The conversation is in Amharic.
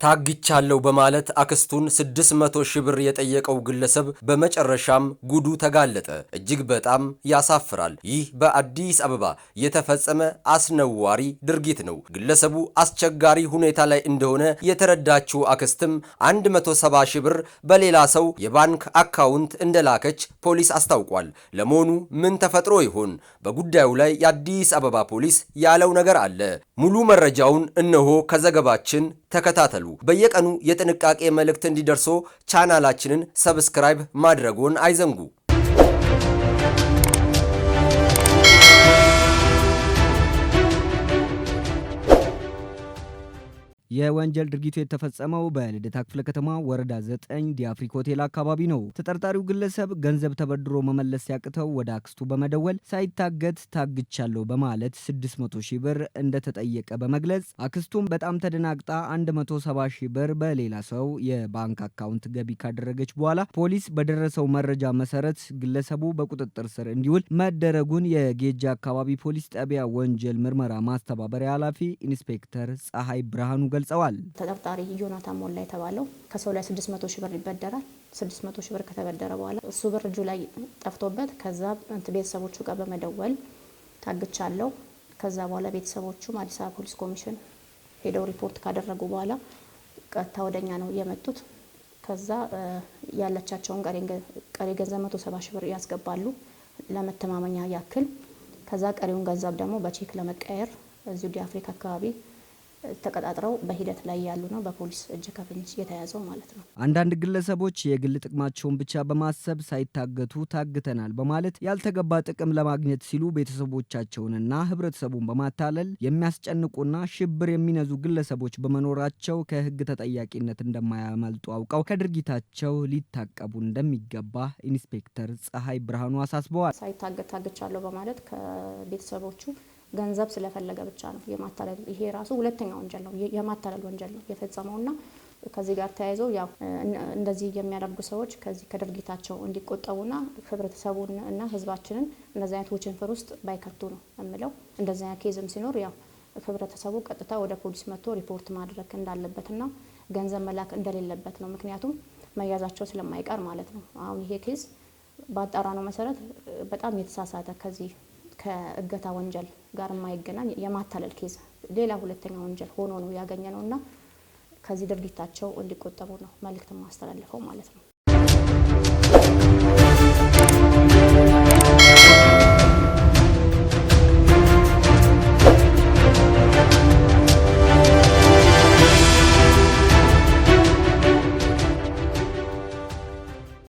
ታግቻለሁ በማለት አክስቱን 600 ሺህ ብር የጠየቀው ግለሰብ በመጨረሻም ጉዱ ተጋለጠ። እጅግ በጣም ያሳፍራል። ይህ በአዲስ አበባ የተፈጸመ አስነዋሪ ድርጊት ነው። ግለሰቡ አስቸጋሪ ሁኔታ ላይ እንደሆነ የተረዳችው አክስትም 170 ሺህ ብር በሌላ ሰው የባንክ አካውንት እንደላከች ፖሊስ አስታውቋል። ለመሆኑ ምን ተፈጥሮ ይሆን? በጉዳዩ ላይ የአዲስ አበባ ፖሊስ ያለው ነገር አለ። ሙሉ መረጃውን እነሆ ከዘገባችን ተከታተሉ። በየቀኑ የጥንቃቄ መልእክት እንዲደርሶ ቻናላችንን ሰብስክራይብ ማድረግዎን አይዘንጉ። የወንጀል ድርጊቱ የተፈጸመው በልደታ ክፍለ ከተማ ወረዳ 9 ዲአፍሪክ ሆቴል አካባቢ ነው። ተጠርጣሪው ግለሰብ ገንዘብ ተበድሮ መመለስ ሲያቅተው ወደ አክስቱ በመደወል ሳይታገት ታግቻለሁ በማለት 600 ሺህ ብር እንደተጠየቀ በመግለጽ አክስቱም በጣም ተደናግጣ 170 ሺህ ብር በሌላ ሰው የባንክ አካውንት ገቢ ካደረገች በኋላ ፖሊስ በደረሰው መረጃ መሰረት ግለሰቡ በቁጥጥር ስር እንዲውል መደረጉን የጌጃ አካባቢ ፖሊስ ጣቢያ ወንጀል ምርመራ ማስተባበሪያ ኃላፊ ኢንስፔክተር ፀሐይ ብርሃኑ ገልጸዋል። ተጠርጣሪ ዮናታን ሞላ የተባለው ከሰው ላይ 600 ሺህ ብር ይበደራል። 600 ሺህ ብር ከተበደረ በኋላ እሱ ብር እጁ ላይ ጠፍቶበት ከዛ ቤተሰቦቹ ጋር በመደወል ታግቻለሁ። ከዛ በኋላ ቤተሰቦቹ አዲስ አበባ ፖሊስ ኮሚሽን ሄደው ሪፖርት ካደረጉ በኋላ ቀጥታ ወደኛ ነው የመጡት። ከዛ ያለቻቸውን ቀሪ ገንዘብ 170 ሺህ ብር ያስገባሉ ለመተማመኛ ያክል። ከዛ ቀሪውን ገንዘብ ደግሞ በቼክ ለመቀየር እዚሁ ዲአፍሪክ አካባቢ ተቀጣጥረው በሂደት ላይ ያሉ ነው። በፖሊስ እጅ ከፍንጅ የተያዘው ማለት ነው። አንዳንድ ግለሰቦች የግል ጥቅማቸውን ብቻ በማሰብ ሳይታገቱ ታግተናል በማለት ያልተገባ ጥቅም ለማግኘት ሲሉ ቤተሰቦቻቸውንና ህብረተሰቡን በማታለል የሚያስጨንቁና ሽብር የሚነዙ ግለሰቦች በመኖራቸው ከህግ ተጠያቂነት እንደማያመልጡ አውቀው ከድርጊታቸው ሊታቀቡ እንደሚገባ ኢንስፔክተር ፀሐይ ብርሃኑ አሳስበዋል። ሳይታገት ታግቻለሁ በማለት ከቤተሰቦቹ ገንዘብ ስለፈለገ ብቻ ነው የማታለል። ይሄ ራሱ ሁለተኛ ወንጀል ነው፣ የማታለል ወንጀል ነው የፈጸመውና ከዚህ ጋር ተያይዞ ያው እንደዚህ የሚያደርጉ ሰዎች ከዚህ ከድርጊታቸው እንዲቆጠቡና ህብረተሰቡን እና ህዝባችንን እንደዚህ አይነት ውጭንፍር ውስጥ ባይከቱ ነው የምለው። እንደዚህ አይነት ኬዝም ሲኖር ያው ህብረተሰቡ ቀጥታ ወደ ፖሊስ መጥቶ ሪፖርት ማድረግ እንዳለበትና ገንዘብ መላክ እንደሌለበት ነው። ምክንያቱም መያዛቸው ስለማይቀር ማለት ነው። አሁን ይሄ ኬዝ ባጣራ ነው መሰረት በጣም የተሳሳተ ከዚህ ከእገታ ወንጀል ጋር የማይገናኝ የማታለል ኬዝ ሌላ ሁለተኛ ወንጀል ሆኖ ነው ያገኘነውና ከዚህ ድርጊታቸው እንዲቆጠቡ ነው መልእክት ማስተላለፈው ማለት ነው።